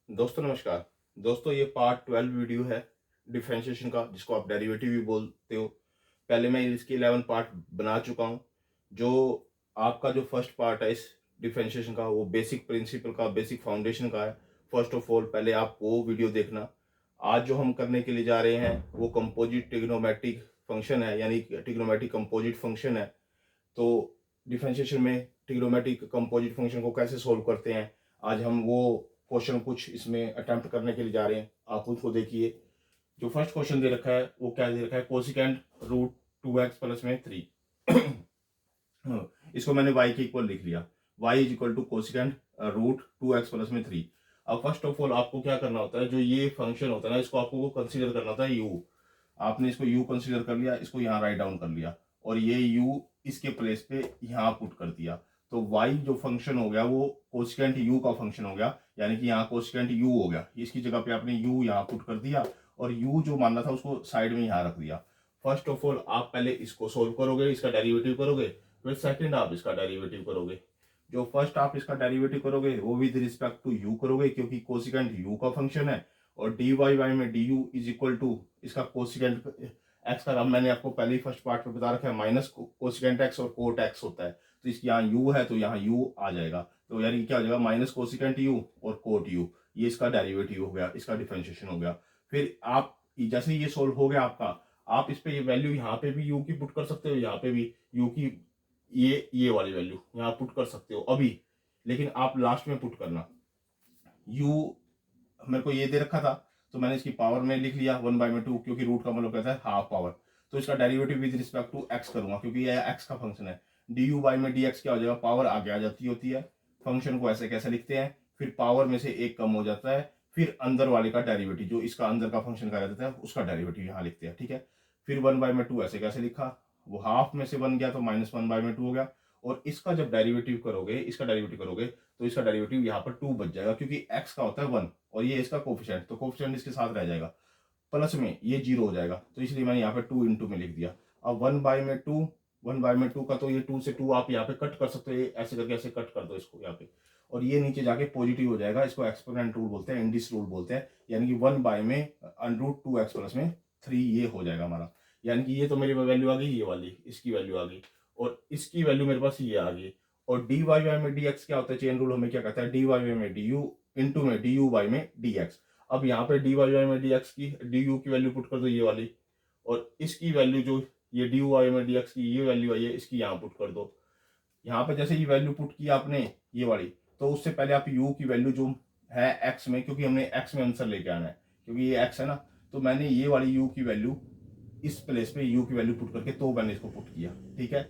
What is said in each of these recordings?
दोस्तों नमस्कार। दोस्तों ये पार्ट 12 वीडियो है डिफरेंशिएशन का, जिसको आप डेरिवेटिव भी बोलते हो। पहले मैं इसकी 11 पार्ट बना चुका हूँ। जो आपका जो फर्स्ट पार्ट है इस डिफरेंशिएशन का, वो बेसिक प्रिंसिपल का, बेसिक फाउंडेशन का है। फर्स्ट ऑफ ऑल पहले आप वो वीडियो देखना। आज जो हम करने के लिए जा रहे हैं वो कंपोजिट ट्रिग्नोमेट्रिक फंक्शन है, यानी ट्रिग्नोमेट्रिक कंपोजिट फंक्शन है। तो डिफरेंशिएशन में ट्रिग्नोमेट्रिक कंपोजिट फंक्शन को कैसे सोल्व करते हैं, आज हम वो क्वेश्चन कुछ इसमें अटेम्प्ट करने के लिए जा रहे हैं। आप उसको देखिए। जो फर्स्ट क्वेश्चन दे रखा है वो क्या दे रखा है, कोसिकेंट रूट 2x प्लस में 3। इसको मैंने y के इक्वल लिख लिया। y is equal to cosecant root 2x plus में 3। अब फर्स्ट ऑफ ऑल आपको क्या करना होता है, जो ये फंक्शन होता है ना, इसको आपको कंसीडर करना होता है u। आपने इसको u कंसीडर कर लिया, इसको यहाँ राइट डाउन कर लिया, और ये u इसके प्लेस पे यहाँ पुट कर दिया। तो y जो फंक्शन हो गया वो कोसिकेंट u का फंक्शन हो गया, यानी कि यहाँ कोसिकेंट u हो गया। इसकी जगह पे आपने u यहाँ पुट कर दिया, और u जो मानना था उसको साइड में यहाँ रख दिया। फर्स्ट ऑफ ऑल आप पहले इसको सोल्व करोगे, इसका डेरिवेटिव करोगे, फिर सेकंड आप इसका डेरिवेटिव करोगे। जो फर्स्ट आप इसका डेरिवेटिव करोगे वो विद रिस्पेक्ट टू u करोगे, क्योंकि कोसिकेंट u का फंक्शन है। और dy y में du इज इक्वल टू इसका कोसिकेंट x का, अब मैंने आपको पहले ही फर्स्ट पार्ट में बता रखा है, माइनस कोसिकेंट x और कोट x होता है। तो इसकी यहाँ u है तो यहाँ u आ जाएगा। तो यानी क्या हो जाएगा, माइनस कोसिकेंट u और कोट u। ये इसका डेरिवेटिव हो गया, इसका डिफरेंशिएशन हो गया। फिर आप जैसे ये सोल्व हो गया आपका, आप इस पे ये वैल्यू यहाँ पे भी u की पुट कर सकते हो, यहाँ पे भी u की ये वाली वैल्यू यहाँ पुट कर सकते हो अभी। लेकिन आप लास्ट में पुट करना। u मेरे को ये दे रखा था तो मैंने इसकी पावर में लिख लिया 1/2, क्योंकि रूट का मतलब कहता है हाफ पावर। तो इसका derivative with respect to x करूंगा, क्योंकि ये x का फंक्शन है। du बाई में dx क्या हो जाएगा, पावर आगे आ जाती होती है। फंक्शन को ऐसे कैसे लिखते हैं, फिर पावर में से एक कम हो जाता है, फिर अंदर वाले का डेरिवेटिव, जो इसका अंदर का फंक्शन का रहता है उसका डेरिवेटिव यहाँ लिखते हैं। ठीक है। फिर 1/2 ऐसे कैसे लिखा, वो हाफ में से 1 गया तो -1/2 हो गया। और इसका जब डेरिवेटिव करोगे, इसका डेरिवेटिव करोगे, तो इसका डेरिवेटिव यहाँ पर 2 बच जाएगा, क्योंकि x का होता है 1 और ये इसका कोफिशिएंट, तो कोफिशिएंट इसके साथ रह जाएगा, प्लस में ये 0 हो जाएगा। तो इसलिए मैंने यहाँ पे 2 इंटू में लिख दिया। अब 1/2 का, तो ये 2 से 2 आप यहाँ पे कट कर सकते हो, ये ऐसे करके ऐसे कट कर दो इसको यहाँ पे, और ये नीचे जाके पॉजिटिव हो जाएगा। इसको एक्सपोनेंट रूल बोलते हैं, इंडिस रूल बोलते हैं। यानी कि 1/√2x प्लस में 3 ये हो जाएगा हमारा। यानी कि ये तो मेरी वैल्यू आ गई, ये वाली इसकी वैल्यू आ गई, और इसकी वैल्यू मेरे पास ये आ गई। और dy y में dx क्या होता है, चेन रूल हमें क्या कहता है, dy y में du इंटू में du y में dx। अब यहाँ पे dy y में dx की du की वैल्यू पुट कर दो, ये वाली, और इसकी वैल्यू जो ये dy y में dx की ये वैल्यू आई है, इसकी यहाँ पुट कर दो। यहाँ पे जैसे ये वैल्यू पुट की आपने ये वाली, तो उससे पहले आप u की वैल्यू जो है x में, क्योंकि हमने x में आंसर लेके आना है, क्योंकि ये x है ना, तो मैंने ये वाली u की वैल्यू इस प्लेस पे u की वैल्यू पुट करके तो मैंने इसको पुट किया। ठीक है।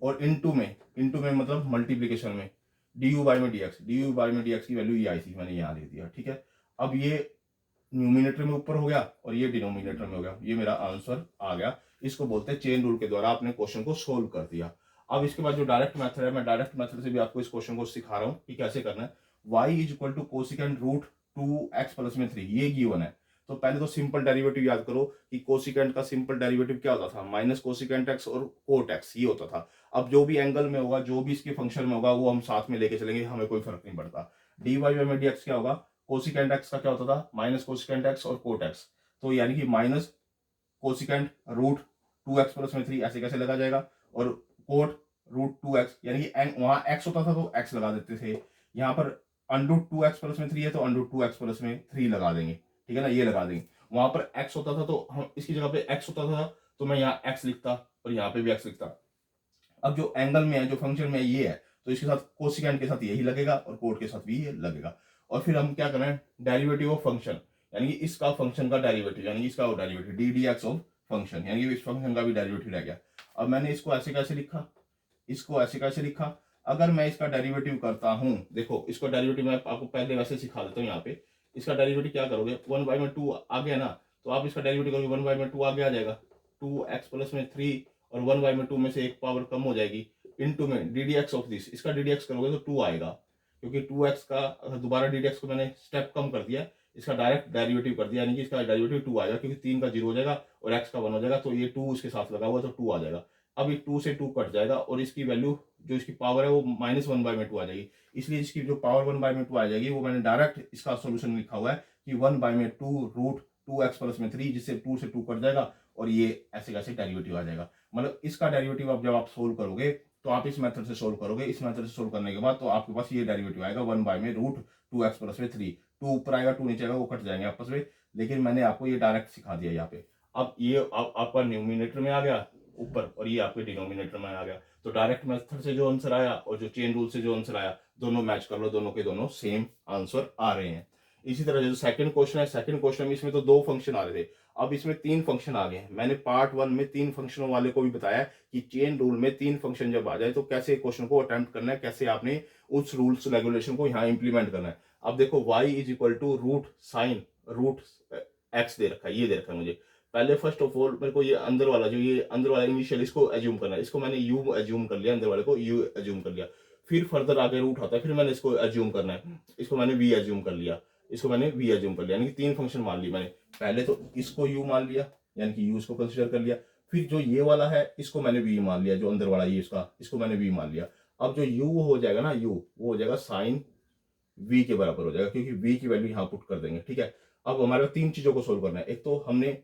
और इनटू में मतलब मल्टीप्लीकेशन में du बाई में dx की वैल्यू ये आई थी, मैंने यहाँ लिख दिया। ठीक है। अब ये न्यूमिनेटर में ऊपर हो गया और ये डिनोमिनेटर में हो गया, ये मेरा आंसर आ गया। इसको बोलते हैं चेन रूल के द्वारा आपने क्वेश्चन को सोल्व कर दिया। अब इसके बाद जो डायरेक्ट मेथड है, मैं डायरेक्ट मेथड से भी आपको इस क्वेश्चन को सिखा रहा हूँ कि कैसे करना है। y is equal to cosecant root 2x plus में 3, ये गिवन है। तो पहले तो सिंपल डेरिवेटिव याद करो कि कोसिकेंट का सिंपल डेरिवेटिव क्या होता था, माइनस कोसिकेंट x और कोट x, ये होता था। अब जो भी एंगल में होगा, जो भी इसके फंक्शन में होगा, वो हम साथ में लेके चलेंगे, हमें कोई फर्क नहीं पड़ता। dy बाई में dx क्या होगा, कोसिकेंट x का क्या होता था, माइनस कोसिकेंट x और कोट x। तो यानी कि minus cosecant root 2x plus में 3 ऐसे कैसे लगा जाएगा, और कोट रूट 2x, यानी कि वहां x होता था तो x लगा देते थे। यहाँ पर अंडरूट 2x प्लस में 3 है तो अंडरूट 2x प्लस में 3 लगा देंगे। ठीक है ना, ये लगा देंगे। वहां पर x होता था तो हम इसकी जगह पे x होता था तो मैं यहाँ x लिखता और यहाँ पे भी x लिखता। अब जो एंगल में है, जो फंक्शन में है, ये है, तो इसके साथ कोसिकेंट के साथ यही लगेगा और कोट के साथ भी ये लगेगा। और फिर हम क्या करना है, डेरिवेटिव ऑफ फंक्शन, यानी कि इसका फंक्शन का डेरिवेटिव, यानी कि इसका derivative D D X of function, यानी कि इस फंक्शन का भी डेरिवेटिव रह गया। अब मैंने इसको ऐसे कैसे लिखा, इसको ऐसे कैसे लिखा, अगर मैं इसका डेरिवेटिव करता हूं, देखो इसको डेरिवेटिव मैं आपको पहले वैसे सिखा देता हूँ। यहाँ पे इसका डेरिवेटिव क्या करोगे, 1/2 आ गया ना, तो आप इसका डेरिवेटिव करोगे 1/2 आगे आ जाएगा, 2x प्लस में 3, और 1/2 में से एक पावर कम हो जाएगी, इनटू में D D X of this, इसका डी डी एक्स करोगे तो 2 आएगा, क्योंकि 2x का दोबारा डी डी एक्स को मैंने स्टेप कम कर दिया, इसका डायरेक्ट डेरिवेटिव कर दिया, यानी कि इसका डेरिवेटिव 2 आएगा, क्योंकि 3 का 0 हो जाएगा और x का 1 हो जाएगा, तो ये 2 इसके साथ लगा हुआ तो 2 आ जाएगा। अब ये 2 से 2 कट जाएगा और इसकी वैल्यू जो इसकी पावर है वो -1/2 आ जाएगी। इसलिए इसकी जो पावर 1/2 आ जाएगी वो मैंने डायरेक्ट इसका सॉल्यूशन लिखा हुआ है कि 1/2 रूट 2x प्लस में 3, जिससे 2 से 2 कट जाएगा और ये ऐसे कैसे डेरिवेटिव आ जाएगा। मतलब इसका डेरिवेटिव अब जब आप सोल्व करोगे तो आप इस मेथड से सोल्व करोगे। इस मेथड से सोल्व करने के बाद तो आपके पास ये डेरिवेटिव आएगा 1/√2x प्लस में 3। 2 ऊपर आएगा, 2 नीचे आएगा, वो कट जाएंगे आपस में। लेकिन मैंने आपको ये डायरेक्ट सिखा दिया यहाँ पे। अब ये आपका न्यूमिनेटर में आ गया ऊपर और ये आपके डिनोमिनेटर में आ गया। तो डायरेक्ट मेथड से जो आंसर आया और जो चेन रूल से जो आंसर आया, दोनों मैच कर लो, दोनों के दोनों सेम आंसर आ रहे हैं। इसी तरह जो सेकंड क्वेश्चन है, सेकंड क्वेश्चन में इसमें तो 2 फंक्शन आ रहे थे, अब इसमें 3 फंक्शन आ गए हैं। मैंने पार्ट 1 में 3 फंक्शनों वाले को भी बताया कि चेन रूल में 3 फंक्शन जब आ जाए तो कैसे क्वेश्चन को अटेम्प्ट करना है, कैसे आपने उस रूल्स रेगुलेशन को यहाँ इंप्लीमेंट करना है। अब देखो y is equal to root sine root x दे रखा है, ये दे रखा है मुझे। पहले फर्स्ट ऑफ ऑल मेरे को ये अंदर वाला जो ये अंदर वाला इनिशियल इसको एज्यूम करना है। इसको मैंने यू एज्यूम कर लिया, अंदर वाले को यू एज्यूम कर लिया। फिर फर्दर आगे रूट आता है, फिर मैंने इसको एज्यूम करना है। इसको मैंने वी एज्यूम कर लिया, इसको मैंने वी एज्यूम कर लिया, यानी कि 3 फंक्शन मान ली मैंने। पहले तो इसको यू मान लिया, यानी कि यू इसको कंसिडर कर लिया। फिर जो ये वाला है इसको मैंने वी मान लिया, जो अंदर वाला ये इसको मैंने वी मान लिया। अब जो यू हो जाएगा ना, यू वो हो जाएगा साइन वी के बराबर हो जाएगा, क्योंकि वी की वैल्यू यहाँ पुट कर देंगे। ठीक है, अब हमारे 3 चीजों को सोल्व करना है। एक तो हमने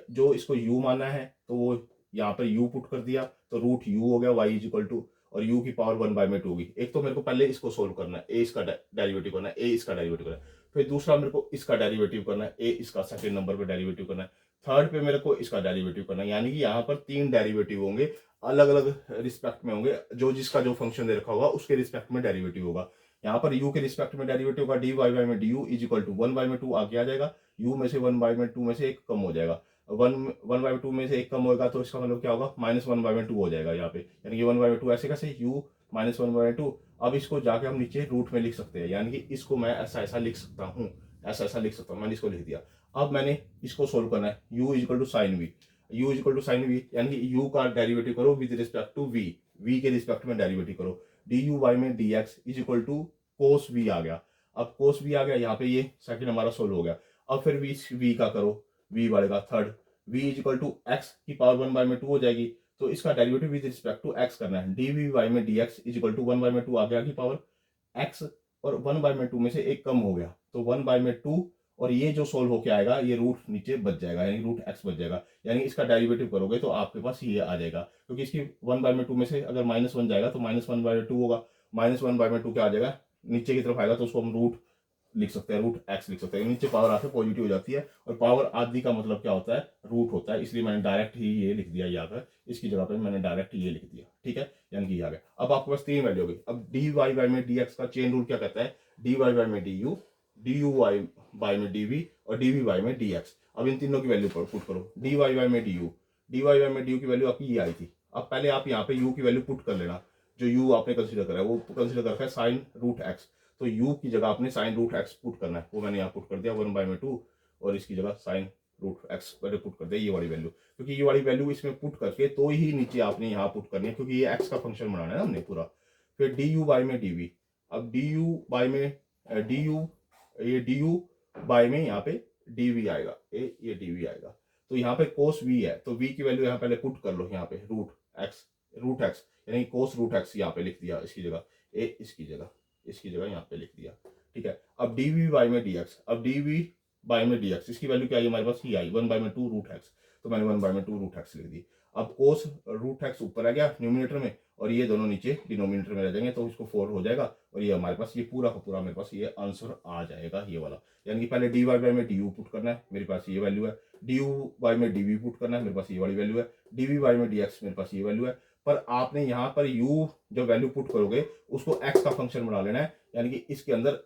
जो इसको u माना है तो वो यहाँ पर u पुट कर दिया, तो रूट u हो गया y इज इक्वल टू, और u की पावर 1/2 होगी। एक तो मेरे को पहले इसको सोल्व करना है, a इसका डेरिवेटिव करना है, a इसका डेरिवेटिव करना है। फिर दूसरा मेरे को इसका डेरिवेटिव करना है, a इसका सेकंड नंबर पे डेरिवेटिव करना है। थर्ड पे मेरे को इसका डेरिवेटिव करना है, यानी कि यहाँ पर 3 डेरिवेटिव होंगे, अलग अलग रिस्पेक्ट में होंगे। जो जिसका जो फंक्शन दे रखा होगा उसके रिस्पेक्ट में डेरिवेटिव होगा। यहाँ पर u के रिस्पेक्ट में डेरिवेटिव होगा dy में du इज इक्वल टू 1/2 आगे आ जाएगा, u में से 1/2 में से एक कम हो जाएगा। 1/2 में से एक कम होगा तो इसका मतलब क्या होगा, -1/2 हो जाएगा यहाँ पे, यानी कि 1/2 ऐसे कैसे, u -1/2। अब इसको जाके हम नीचे रूट में लिख सकते हैं, यानी कि इसको मैं ऐसा ऐसा लिख सकता हूँ, ऐसा ऐसा लिख सकता हूँ। मैंने इसको लिख दिया। अब मैंने इसको सोल्व करना है, u is equal to sine V, u is equal to sine V, यानी कि u का डेरिवेटिव करो with respect to v, v के रिस्पेक्ट में डेरिवेटिव करो। du में dx is equal to cos v आ गया। अब कोस v आ गया, यहाँ पे ये सेकंड हमारा सोल्व हो गया। अब फिर v का करो, v वाले का third, v is equal to X की पावर 1/2 हो जाएगी, तो इसका derivative with respect to x करना है। dy में dx इज इक्वल टू 1/2 आ गया की पावर x, और 1/2 में से एक कम हो गया तो 1/2, और ये जो सोल्व होके आएगा ये रूट नीचे बच जाएगा, यानी रूट x बच जाएगा। यानी इसका डेरिवेटिव करोगे तो आपके पास ये आ जाएगा, क्योंकि इसकी 1/2 में से अगर -1 जाएगा तो -1/2 होगा। -1/2 क्या आ जाएगा, नीचे की तरफ आएगा तो उसको हम रूट लिख सकते हैं, रूट एक्स लिख सकते हैं। नीचे पावर आके पॉजिटिव हो जाती है, और पावर आदि का मतलब क्या होता है, रूट होता है। इसलिए मैंने डायरेक्ट ही ये लिख दिया यहाँ पर, इसकी जगह पे मैंने डायरेक्ट ये लिख दिया। ठीक है, यानी कि ये आ गया। अब आपके पास 3 वैल्यू हो गई। अब डी वाई बाई में डी एक्स का चेन रूल क्या कहता है, डी वाई बाई में डी यू वाई बाई में डी वी और डी वी बाई में डी एक्स। अब इन तीनों की वैल्यू पुट करो, डी वाई बाई में डी वाई बाई में डी यू की वैल्यू आपकी ये आई थी। अब पहले आप यहाँ पे यू की वैल्यू पुट कर लेना, जो यू आपने कंसिडर करा है वो कंसिडर कर रखा है साइन रूट एक्स, तो u की जगह आपने साइन रूट एक्स पुट करना है, वो मैंने यहाँ पुट कर दिया 1/2, और इसकी जगह साइन रूट एक्स पहले पुट कर दिया ये वाली वैल्यू, क्योंकि ये वाली वैल्यू इसमें पुट करके तो ही नीचे आपने यहाँ पुट करनी है, क्योंकि ये x का फंक्शन बनाना है ना हमने पूरा। फिर डी यू बाई में dv, अब डी यू बाई में डी यू, ये डी यू बाई में यहाँ पे dv आएगा, ये dv आएगा। तो यहाँ पे कोस v है, तो v की वैल्यू यहाँ पहले पुट कर लो, यहाँ पे रूट एक्स यानी कोस रूट एक्स यहाँ पे लिख दिया इसकी जगह, इसकी जगह यहाँ पे लिख दिया। ठीक है, अब डी वी बाई में डी एक्स, अब डी वी बाई में डी एक्स इसकी वैल्यू क्या आई हमारे पास, ही आई 1/2 रूट एक्स, तो मैंने 1/2 रूट एक्स लिख दी। अब कोस रूट एक्स ऊपर आ गया न्यूमिनेटर में, और ये दोनों नीचे डिनोमिनेटर में रह जाएंगे, तो इसको 4 हो जाएगा, और ये हमारे पास ये पूरा का पूरा मेरे पास ये आंसर आ जाएगा ये वाला। यानी कि पहले डी वाई बाई में डी यू पुट करना है, मेरे पास ये वैल्यू है, डी यू बाई में डी वी पुट करना है, मेरे पास ये वाली वैल्यू है, डी वी बाई में डी एक्स मेरे पास ये वैल्यू है। पर आपने यहाँ पर u जो वैल्यू पुट करोगे उसको x का फंक्शन बना लेना है, यानी कि इसके अंदर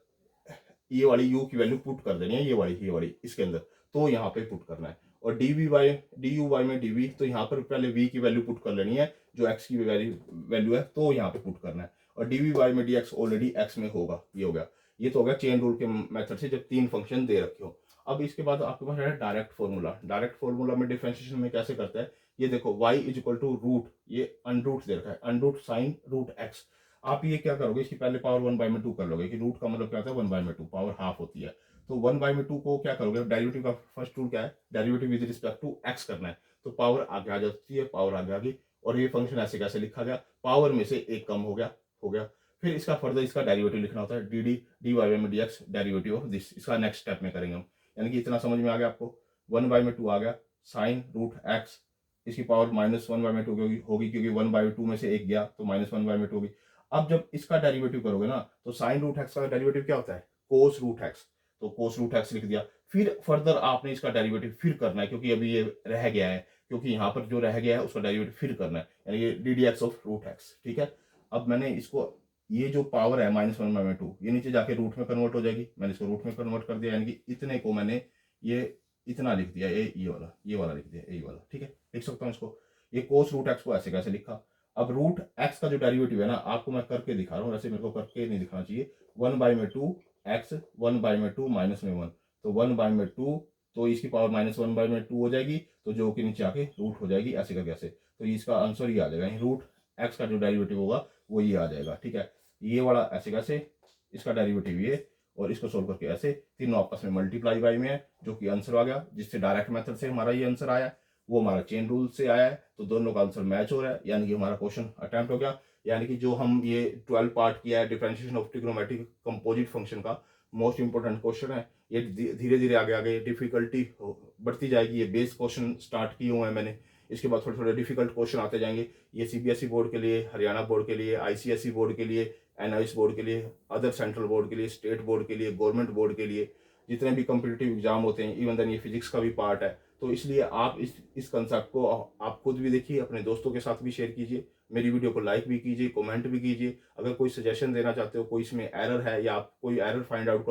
ये वाली u की वैल्यू पुट कर देनी है, ये वाली इसके अंदर, तो यहाँ पे पुट करना है। और डी यू वाई में dv, तो यहाँ पर पहले v की वैल्यू पुट कर लेनी है, जो x की वैल्यू है तो यहाँ पे पुट करना है। और dv वाई में dx ऑलरेडी x में होगा, ये हो गया। ये तो हो गया चेन रूल के मेथड से जब 3 फंक्शन दे रखे हो। अब इसके बाद आपके पास है डायरेक्ट फॉर्मूला। डायरेक्ट फॉर्मूला में डिफरेंशिएशन में कैसे करता है, ये देखो y is equal to root, ये अनरूट दे रखा है, अनरूट साइन रूट एक्स। आप ये क्या करोगे, इसकी पहले पावर 1/2 कर लोगे, कि रूट का मतलब क्या होता है 1/2, पावर हाफ होती है। तो 1/2 को क्या करोगे, डेरिवेटिव का फर्स्ट रूल क्या है, derivative with respect to X करना है, तो पावर आगे आ जाती है, पावर आगे आ गई, और ये फंक्शन ऐसे कैसे लिखा गया, पावर में से एक कम हो गया। फिर इसका फर्दर इसका डेरिवेटिव लिखना होता है, डी डी डी वाई में D x derivative of this, इसका नेक्स्ट स्टेप में करेंगे हम। यानी कि इतना समझ में आ गया आपको, 1/2 आ गया साइन रूट एक्स, इसकी पावर -1/2 होगी क्योंकि 1/2 में से एक गया तो -1/2 होगी। अब जब इसका डेरिवेटिव करोगे ना तो साइन रूट एक्स का डेरिवेटिव क्या होता है, कोस रूट एक्स, तो कोस रूट एक्स लिख दिया। फिर फर्दर आपने इसका डेरिवेटिव फिर करना है क्योंकि अभी ये रह गया है, क्योंकि यहाँ पर जो रह गया है उसका डेरिवेटिव फिर करना है, यानी ये D D X of root X. ठीक है, अब मैंने इसको, ये जो पावर है -1/2 ये नीचे जाके रूट में कन्वर्ट हो जाएगी, मैंने इसको रूट में कन्वर्ट कर दिया, यानी कि इतने को मैंने ये इतना लिख दिया, ये वाला लिख दिया, ये वाला। ठीक है, लिख सकता हूँ इसको। ये कोस रूट एक्स को ऐसे कैसे लिखा। अब रूट एक्स का जो डेरिवेटिव है ना, आपको मैं करके दिखा रहा हूँ, वैसे मेरे को करके नहीं दिखाना चाहिए। 1/2 एक्स, 1/2 -1, तो 1/2, तो इसकी पावर -1/2 हो जाएगी, तो जो कि नीचे आके रूट हो जाएगी, ऐसे करके ऐसे। तो इसका आंसर ये आ जाएगा, रूट एक्स का जो डेरिवेटिव होगा वो ये आ जाएगा। ठीक है, ये वाला ऐसे कैसे, इसका डेरिवेटिव ये, और इसको सोल्व करके ऐसे, तीनों आपस में मल्टीप्लाई बाई में है, जो कि आंसर आ गया। जिससे डायरेक्ट मेथड से हमारा ये आंसर आया, वो हमारा चेन रूल से आया है, तो दोनों का आंसर मैच हो रहा है, यानी कि हमारा क्वेश्चन अटेम्प्ट हो गया। यानी कि जो हम ये 12 पार्ट किया है differentiation of trigonometric composite function का, मोस्ट इंपोर्टेंट क्वेश्चन है ये। धीरे धीरे आगे आगे डिफिकल्टी बढ़ती जाएगी। ये बेस क्वेश्चन स्टार्ट किए हुए हैं मैंने, इसके बाद थोड़े थोड़े डिफिकल्ट क्वेश्चन आते जाएंगे। ये सीबीएसई बोर्ड के लिए, हरियाणा बोर्ड के लिए, आईसीएसई बोर्ड के लिए, एनआईएस बोर्ड के लिए, अदर सेंट्रल बोर्ड के लिए, स्टेट बोर्ड के लिए, गवर्नमेंट बोर्ड के लिए, जितने भी कॉम्पिटिटिव एग्जाम होते हैं, इवन देन ये फिजिक्स का भी पार्ट है। तो इसलिए आप इस कंसेप्ट को आप खुद भी देखिए, अपने दोस्तों के साथ भी शेयर कीजिए, मेरी वीडियो को लाइक भी कीजिए, कमेंट भी कीजिए। अगर कोई सजेशन देना चाहते हो, कोई इसमें एरर है या आप कोई एरर फाइंड आउट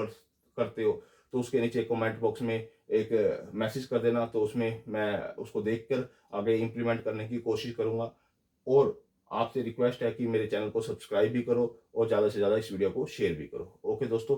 करते हो, तो उसके नीचे कमेंट बॉक्स में एक मैसेज कर देना, तो उसमें मैं उसको देखकर आगे इम्प्लीमेंट करने की कोशिश करूँगा। और आपसे रिक्वेस्ट है कि मेरे चैनल को सब्सक्राइब भी करो और ज़्यादा से ज़्यादा इस वीडियो को शेयर भी करो। ओके दोस्तों।